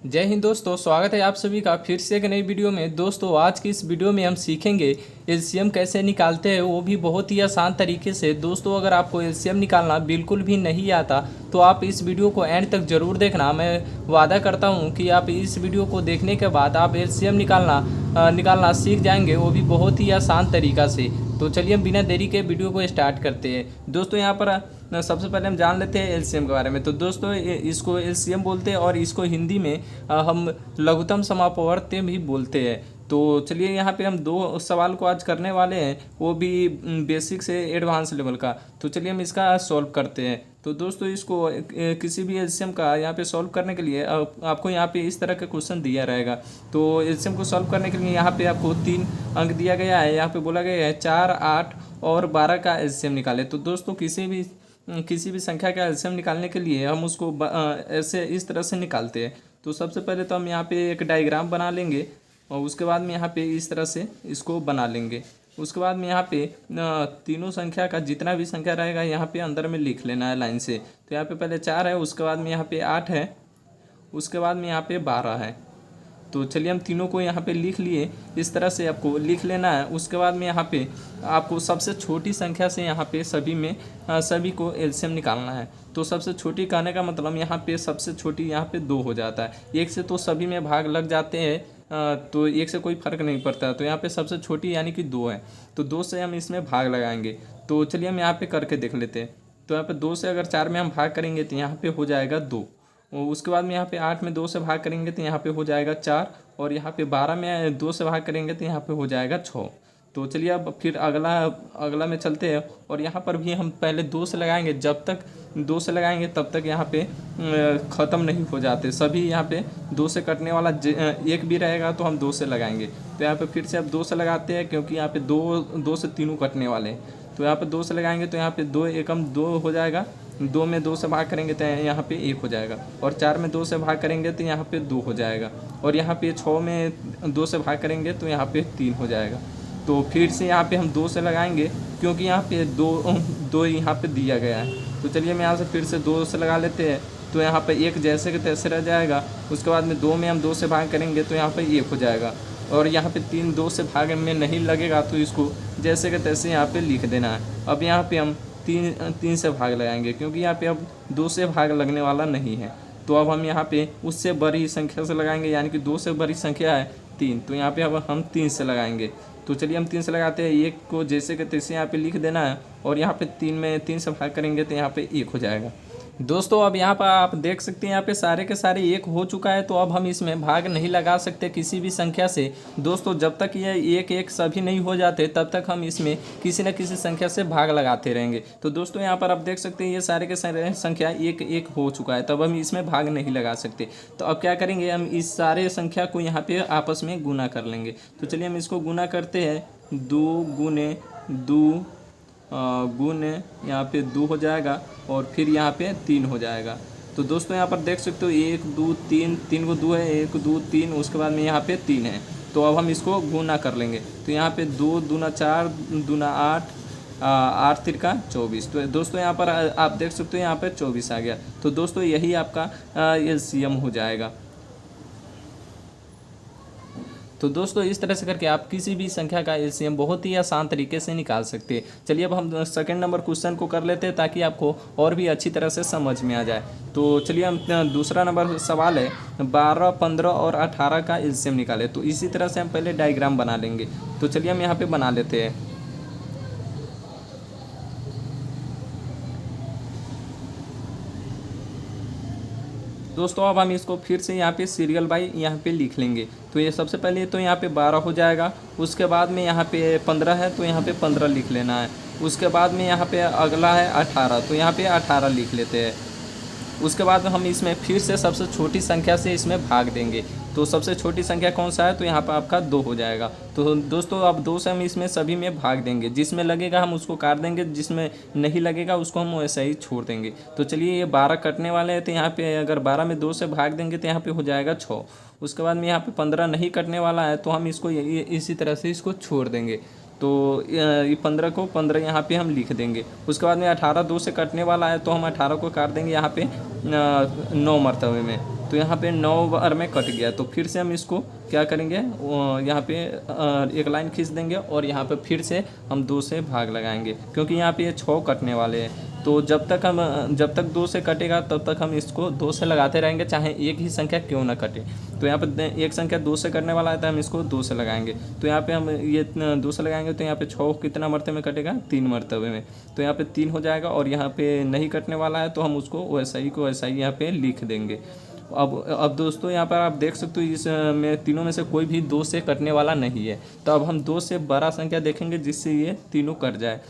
जय हिंद दोस्तों, स्वागत है आप सभी का फिर से एक नई वीडियो में। दोस्तों आज की इस वीडियो में हम सीखेंगे एलसीएम कैसे निकालते हैं, वो भी बहुत ही आसान तरीके से। दोस्तों अगर आपको एलसीएम निकालना बिल्कुल भी नहीं आता तो आप इस वीडियो को एंड तक ज़रूर देखना। मैं वादा करता हूं कि आप इस वीडियो को देखने के बाद आप एलसीएम निकालना सीख जाएंगे, वो भी बहुत ही आसान तरीका से। तो चलिए हम बिना देरी के वीडियो को स्टार्ट करते हैं। दोस्तों यहाँ पर सबसे पहले हम जान लेते हैं एलसीएम के बारे में। तो दोस्तों इसको एलसीएम बोलते हैं और इसको हिंदी में हम लघुत्तम समापवर्त्य भी बोलते हैं। तो चलिए यहाँ पे हम दो सवाल को आज करने वाले हैं, वो भी बेसिक से एडवांस लेवल का। तो चलिए हम इसका सॉल्व करते हैं। तो दोस्तों इसको किसी भी एलसीएम का यहाँ पे सॉल्व करने के लिए आपको यहाँ पे इस तरह का क्वेश्चन दिया रहेगा। तो एलसीएम को सॉल्व करने के लिए यहाँ पे आपको 3 अंक दिया गया है। यहाँ पे बोला गया है 4, 8 और 12 का एलसीएम निकाले। तो दोस्तों किसी भी संख्या का एलसीएम निकालने के लिए हम उसको ऐसे इस तरह से निकालते हैं। तो सबसे पहले तो हम यहाँ पे एक डायग्राम बना लेंगे और उसके बाद में यहाँ पे इस तरह से इसको बना लेंगे। उसके बाद में यहाँ पे तीनों संख्या का जितना भी संख्या रहेगा यहाँ पे अंदर में लिख लेना है लाइन से। तो यहाँ पे पहले 4 है, उसके बाद में यहाँ पे 8 है, उसके बाद में यहाँ पे 12 है। तो चलिए हम तीनों को यहाँ पे लिख लिए। इस तरह से आपको लिख लेना है। उसके बाद में यहाँ पे आपको सबसे छोटी संख्या से यहाँ पे सभी को एलसीएम निकालना है। तो सबसे छोटी कहने का मतलब यहाँ पे सबसे छोटी यहाँ पे 2 हो जाता है। 1 से तो सभी में भाग लग जाते हैं, तो 1 से कोई फर्क नहीं पड़ता। तो यहाँ पे सबसे छोटी यानी कि 2 है, तो 2 से हम इसमें भाग लगाएंगे। तो चलिए हम यहाँ पे करके देख लेते हैं। तो यहाँ पे 2 से अगर 4 में हम भाग करेंगे तो यहाँ पे हो जाएगा 2। उसके बाद में यहाँ पे 8 में 2 से भाग करेंगे तो यहाँ पे हो जाएगा 4, और यहाँ पे 12 में 2 से भाग करेंगे तो यहाँ पे हो जाएगा 6। तो चलिए अब फिर अगला में चलते हैं, और यहाँ पर भी हम पहले 2 से लगाएंगे। जब तक 2 से लगाएंगे तब तक यहाँ पे ख़त्म नहीं हो जाते सभी। यहाँ पे 2 से कटने वाला एक भी रहेगा तो हम 2 से लगाएंगे। तो यहाँ पे फिर से अब 2 से लगाते हैं, क्योंकि यहाँ पे 2 से तीनों कटने वाले हैं। तो यहाँ पे 2 से लगाएंगे तो यहाँ पे 2 एकम 2 हो जाएगा। 2 में 2 से भाग करेंगे तो यहाँ पे 1 हो जाएगा, और 4 में 2 से भाग करेंगे तो यहाँ पे 2 हो जाएगा, और यहाँ पे 6 में 2 से भाग करेंगे तो यहाँ पे 3 हो जाएगा। तो फिर से यहाँ पे हम 2 से लगाएंगे, क्योंकि यहाँ पे दो यहाँ पे दिया गया है। तो चलिए हम यहाँ से फिर से 2 से लगा लेते हैं। तो यहाँ पे 1 जैसे कि तैसे रह जाएगा। उसके बाद में 2 में हम 2 से भाग करेंगे तो यहाँ पे 1 हो जाएगा, और यहाँ पे 3 2 से भाग में नहीं लगेगा, तो इसको जैसे कि तैसे यहाँ पे लिख देना है। अब यहाँ पे हम 3 से भाग लगाएंगे, क्योंकि यहाँ पे अब 2 से भाग लगने वाला नहीं है। तो अब हम यहाँ पे उससे बड़ी संख्या से लगाएंगे, यानी कि 2 से बड़ी संख्या है 3। तो यहाँ पे अब हम 3 से लगाएंगे। तो चलिए हम 3 से लगाते हैं। 1 को जैसे कि तैसे यहाँ पे लिख देना है, और यहाँ पे 3 में 3 से भाग करेंगे तो यहाँ पे 1 हो जाएगा। दोस्तों अब यहाँ पर आप देख सकते हैं यहाँ पे सारे के सारे 1 हो चुका है। तो अब हम इसमें भाग नहीं लगा सकते किसी भी संख्या से। दोस्तों जब तक ये 1 सभी नहीं हो जाते तब तक हम इसमें किसी न किसी संख्या से भाग लगाते रहेंगे। तो दोस्तों यहाँ पर आप देख सकते हैं ये सारे के सारे संख्या 1 हो चुका है, तब हम इसमें भाग नहीं लगा सकते। तो अब क्या करेंगे, हम इस सारे संख्या को यहाँ पे आपस में गुना कर लेंगे। तो चलिए हम इसको गुना करते हैं। 2 गुने 2 गुने यहाँ पे 2 हो जाएगा, और फिर यहाँ पे 3 हो जाएगा। तो दोस्तों यहाँ पर देख सकते हो 1 2 3, 3 को 2 है, 1 2 3, उसके बाद में यहाँ पे 3 है। तो अब हम इसको गुना कर लेंगे। तो यहाँ पे 2 दूना 4 दूना 8, 8 तिरका 24। तो दोस्तों यहाँ पर आप देख सकते हो यहाँ पे 24 आ गया। तो दोस्तों यही आपका एलसीएम हो जाएगा। तो दोस्तों इस तरह से करके आप किसी भी संख्या का एलसीएम बहुत ही आसान तरीके से निकाल सकते हैं। चलिए अब हम सेकंड नंबर क्वेश्चन को कर लेते हैं, ताकि आपको और भी अच्छी तरह से समझ में आ जाए। तो चलिए हम दूसरा नंबर सवाल है 12, 15 और 18 का एलसीएम निकाले। तो इसी तरह से हम पहले डायग्राम बना लेंगे। तो चलिए हम यहाँ पर बना लेते हैं। दोस्तों अब हम इसको फिर से यहाँ पे सीरियल बाई यहाँ पे लिख लेंगे। तो ये सबसे पहले तो यहाँ पे 12 हो जाएगा। उसके बाद में यहाँ पे 15 है, तो यहाँ पे 15 लिख लेना है। उसके बाद में यहाँ पे अगला है 18, तो यहाँ पे 18 लिख लेते हैं। उसके बाद हम इसमें फिर से सबसे छोटी संख्या से इसमें भाग देंगे। तो सबसे छोटी संख्या कौन सा है, तो यहाँ पर आपका 2 हो जाएगा। तो दोस्तों अब 2 से हम इसमें सभी में भाग देंगे। जिसमें लगेगा हम उसको काट देंगे, जिसमें नहीं लगेगा उसको हम वैसे ही छोड़ देंगे। तो चलिए ये 12 कटने वाले हैं, तो यहाँ पे अगर 12 में 2 से भाग देंगे तो यहाँ पे हो जाएगा 6। उसके बाद में यहाँ पे 15 नहीं कटने वाला है, तो हम इसको इसी तरह से इसको छोड़ देंगे। तो ये 15 को 15 यहाँ पे हम लिख देंगे। उसके बाद में 18 2 से कटने वाला है, तो हम 18 को काट देंगे यहाँ पे 9 मरतबे में। तो यहाँ पे 9 बार में कट गया। तो फिर से हम इसको क्या करेंगे, यहाँ पे एक लाइन खींच देंगे और यहाँ पे फिर से हम 2 से भाग लगाएंगे, क्योंकि यहाँ पे ये 6 कटने वाले हैं। तो जब तक 2 से कटेगा तब तक हम इसको 2 से लगाते रहेंगे, चाहे एक ही संख्या क्यों ना कटे। तो यहाँ पे एक संख्या 2 से कटने वाला है तो हम इसको 2 से लगाएंगे। तो यहाँ पे हम ये 2 से लगाएंगे तो यहाँ पे 6 कितना मरतबे में कटेगा, 3 मरतबे में। तो यहाँ पे 3 हो जाएगा और यहाँ पे नहीं कटने वाला है तो हम उसको वैसा ही को वैसा ही यहाँ पे लिख देंगे। अब दोस्तों यहाँ पर आप देख सकते हो इस में तीनों में से कोई भी 2 से कटने वाला नहीं है। तो अब हम 2 से बड़ा संख्या देखेंगे जिससे ये तीनों कट जाए।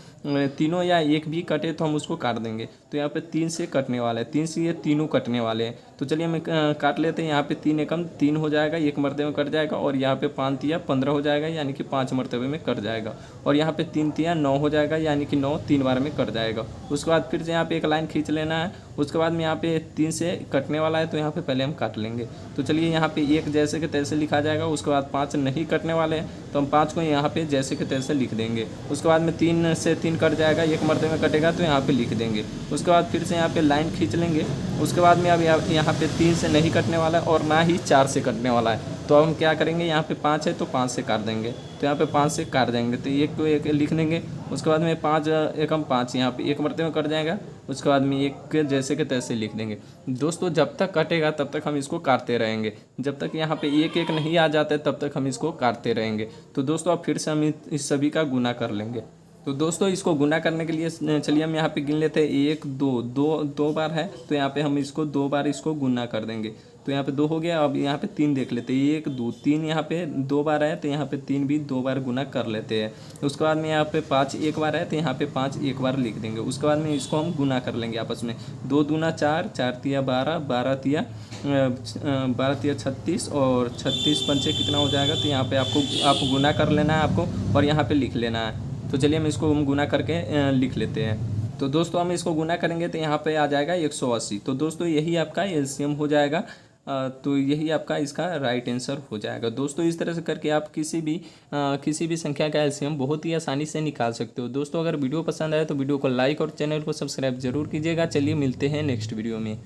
तीनों या एक भी कटे तो हम उसको काट देंगे। तो यहाँ पे 3 से कटने वाला है, 3 से ये तीनों कटने वाले हैं। तो चलिए हम काट लेते हैं। यहाँ पे 3 एकम 3 हो जाएगा, एक मरतबे में कट जाएगा। और यहाँ पे 5 तिया 15 हो जाएगा, यानी कि 5 मरतबे में कट जाएगा। और यहाँ पे 3 तिया 9 हो जाएगा, यानी कि 9 3 बार में कट जाएगा। उसके बाद फिर से यहाँ पे एक लाइन खींच लेना है। उसके बाद में यहाँ पे 3 से कटने वाला है तो यहाँ पे पहले हम काट लेंगे। तो चलिए यहाँ पे 1 जैसे के तैसे लिखा जाएगा। उसके बाद 5 नहीं कटने वाले हैं तो हम 5 को यहाँ पे जैसे के तैसे लिख देंगे। उसके बाद में 3 से 3 कट जाएगा, एक मरतबे में कटेगा तो यहाँ पे लिख देंगे। उसके बाद फिर से यहाँ पे लाइन खींच लेंगे। उसके बाद में अब यहाँ पे 3 से नहीं कटने वाला है और ना ही 4 से कटने वाला है। तो अब हम क्या करेंगे, यहाँ पे 5 है तो 5 से काट देंगे। तो यहाँ पे 5 से काट देंगे तो एक को एक लिख देंगे। उसके बाद में 5 एकम 5 यहाँ पे एक मरतबे में कट जाएगा। उसके बाद में एक जैसे के तैसे लिख देंगे। दोस्तों जब तक कटेगा तब तक हम इसको काटते रहेंगे, जब तक यहाँ पे एक एक नहीं आ जाता है तब तक हम इसको काटते रहेंगे। तो दोस्तों अब फिर से हम इस सभी का गुना कर लेंगे। तो दोस्तों इसको गुना करने के लिए चलिए हम यहाँ पे गिन लेते हैं। 1 2 बार है तो यहाँ पे हम इसको 2 बार इसको गुना कर देंगे। तो यहाँ पे 2 हो गया। अब यहाँ पे 3 देख लेते हैं। 1 2 3 यहाँ पे 2 बार है तो यहाँ पे 3 भी 2 बार गुना कर लेते हैं। उसके बाद में यहाँ पे 5 एक बार है तो यहाँ पे 5 एक बार लिख देंगे। उसके बाद में इसको हम गुना कर लेंगे आपस में। 2 दूना 4, 4 तिया 12, 12 तिया 36 और 36 पंचे कितना हो जाएगा। तो यहाँ पे आपको गुना कर लेना है आपको और यहाँ पे लिख लेना है। तो चलिए हम इसको गुना करके लिख लेते हैं। तो दोस्तों हम इसको गुना करेंगे तो यहाँ पे आ जाएगा 180। तो दोस्तों यही आपका एलसीएम हो जाएगा। तो यही आपका इसका राइट आंसर हो जाएगा। दोस्तों इस तरह से करके आप किसी भी संख्या का एलसीएम बहुत ही आसानी से निकाल सकते हो। दोस्तों अगर वीडियो पसंद आए तो वीडियो को लाइक और चैनल को सब्सक्राइब जरूर कीजिएगा। चलिए मिलते हैं नेक्स्ट वीडियो में।